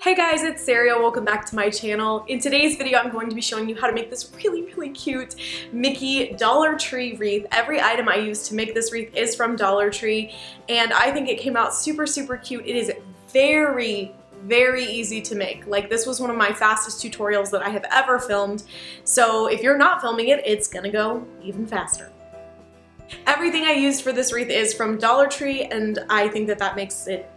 Hey guys, it's Sarah. Welcome back to my channel. In today's video, I'm going to be showing you how to make this really cute Mickey Dollar Tree wreath. Every item I used to make this wreath is from Dollar Tree, and I think it came out super cute. It is very easy to make. Like, this was one of my fastest tutorials that I have ever filmed. So if you're not filming it, it's gonna go even faster. Everything I used for this wreath is from Dollar Tree, and I think that makes it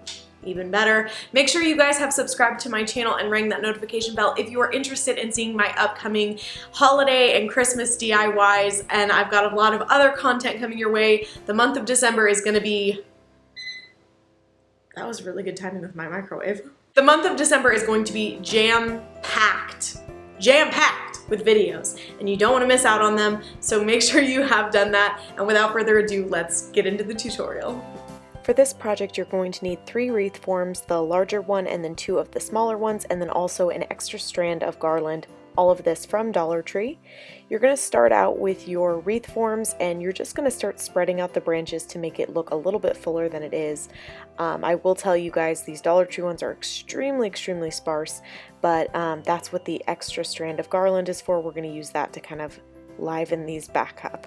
even better. Make sure you guys have subscribed to my channel and rang that notification bell if you are interested in seeing my upcoming holiday and Christmas DIYs, and I've got a lot of other content coming your way. The month of December is going to be... That was really good timing with my microwave. The month of December is going to be jam-packed with videos, and you don't want to miss out on them, so make sure you have done that. And without further ado, let's get into the tutorial. For this project, you're going to need 3 wreath forms, the larger one and then 2 of the smaller ones, and then also an extra strand of garland, all of this from Dollar Tree. You're going to start out with your wreath forms, and you're just going to start spreading out the branches to make it look a little bit fuller than it is. I will tell you guys, these Dollar Tree ones are extremely sparse, but that's what the extra strand of garland is for. We're going to use that to kind of liven these back up.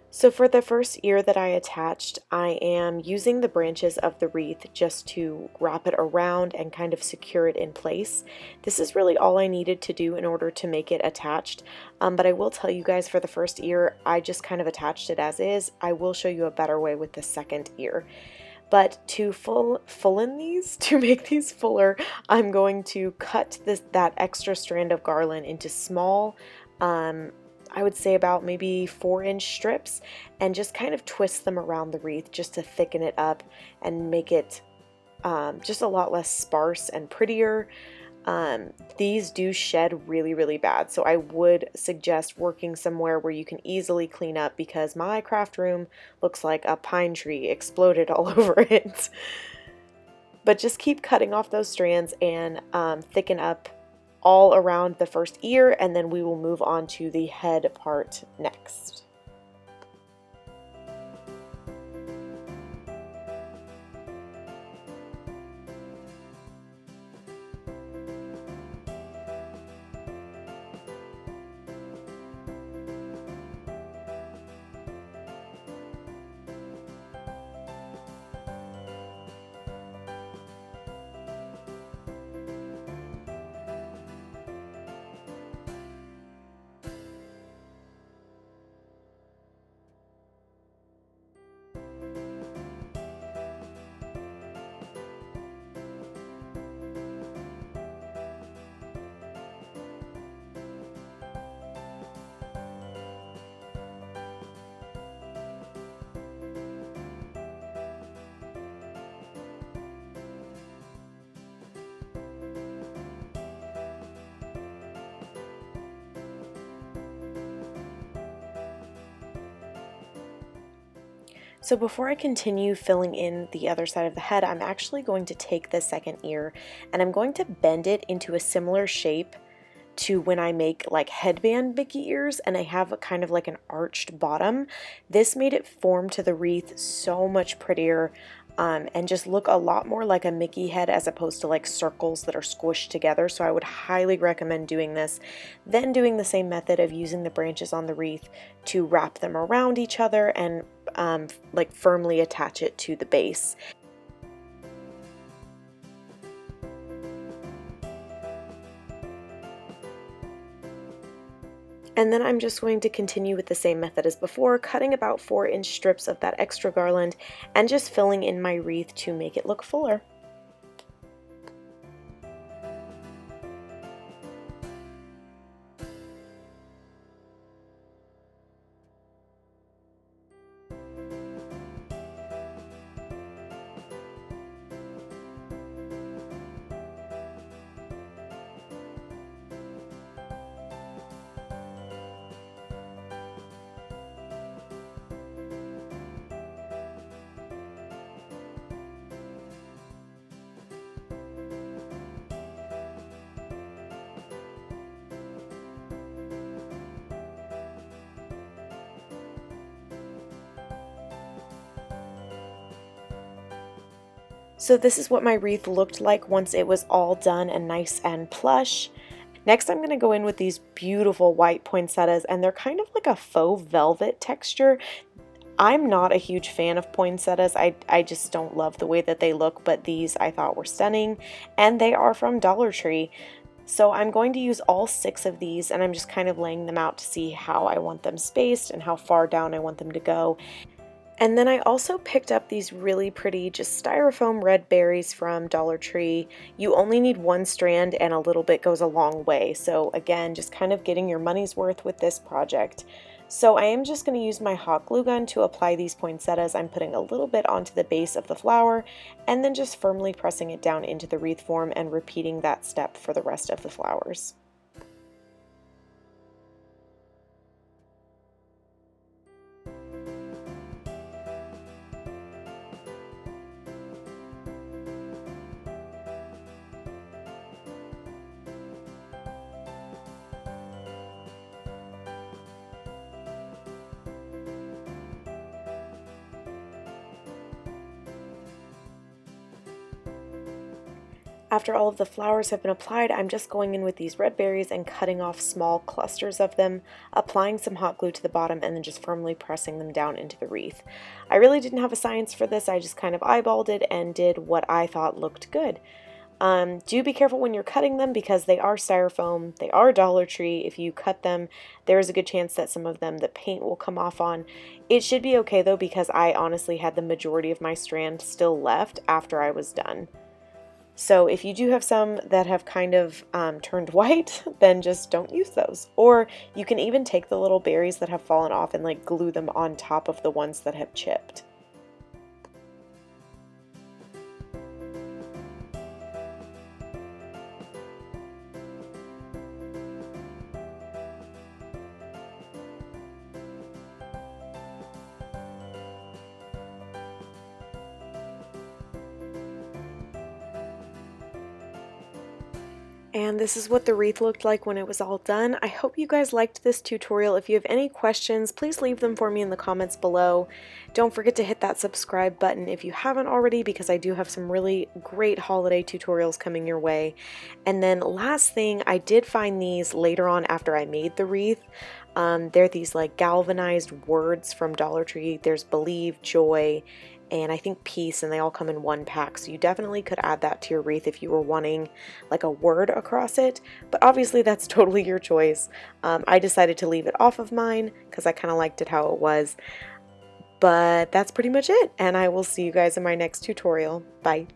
So for the first ear that I attached, I am using the branches of the wreath just to wrap it around and kind of secure it in place. This is really all I needed to do in order to make it attached, but I will tell you guys, for the first ear, I just kind of attached it as is. I will show you a better way with the second ear. But to fullen these, to make these fuller, I'm going to cut that extra strand of garland into small, I would say about maybe 4-inch strips, and just kind of twist them around the wreath just to thicken it up and make it just a lot less sparse and prettier. These do shed really bad, so I would suggest working somewhere where you can easily clean up, because my craft room looks like a pine tree exploded all over it. But just keep cutting off those strands and thicken up all around the first ear, and then we will move on to the head part next. So before I continue filling in the other side of the head, I'm actually going to take the second ear and I'm going to bend it into a similar shape to when I make like headband Mickey ears, and I have a kind of like an arched bottom. This made it form to the wreath so much prettier, and just look a lot more like a Mickey head as opposed to like circles that are squished together. So I would highly recommend doing this. Then doing the same method of using the branches on the wreath to wrap them around each other and like firmly attach it to the base. And then I'm just going to continue with the same method as before, cutting about 4-inch strips of that extra garland and just filling in my wreath to make it look fuller. So this is what my wreath looked like once it was all done and nice and plush. Next, I'm going to go in with these beautiful white poinsettias, and they're kind of like a faux velvet texture. I'm not a huge fan of poinsettias. I just don't love the way that they look, but these I thought were stunning, and they are from Dollar Tree. So I'm going to use all 6 of these, and I'm just kind of laying them out to see how I want them spaced and how far down I want them to go. And then I also picked up these really pretty just styrofoam red berries from Dollar Tree. You only need 1 strand and a little bit goes a long way. So again, just kind of getting your money's worth with this project. So I am just going to use my hot glue gun to apply these poinsettias. I'm putting a little bit onto the base of the flower and then just firmly pressing it down into the wreath form and repeating that step for the rest of the flowers. After all of the flowers have been applied, I'm just going in with these red berries and cutting off small clusters of them, applying some hot glue to the bottom, and then just firmly pressing them down into the wreath. I really didn't have a science for this, I just kind of eyeballed it and did what I thought looked good. Do be careful when you're cutting them because they are styrofoam, they are Dollar Tree. If you cut them, there is a good chance that some of them the paint will come off on. It should be okay though because I honestly had the majority of my strand still left after I was done. So if you do have some that have kind of turned white, then just don't use those. Or you can even take the little berries that have fallen off and like glue them on top of the ones that have chipped. And this is what the wreath looked like when it was all done. I hope you guys liked this tutorial. If you have any questions, please leave them for me in the comments below. Don't forget to hit that subscribe button if you haven't already, because I do have some really great holiday tutorials coming your way. And then last thing, I did find these later on after I made the wreath. They're these like galvanized words from Dollar Tree. There's believe, joy, and I think peace, and they all come in 1 pack, so you definitely could add that to your wreath if you were wanting like a word across it, but obviously that's totally your choice. I decided to leave it off of mine because I kind of liked it how it was, but that's pretty much it, and I will see you guys in my next tutorial. Bye!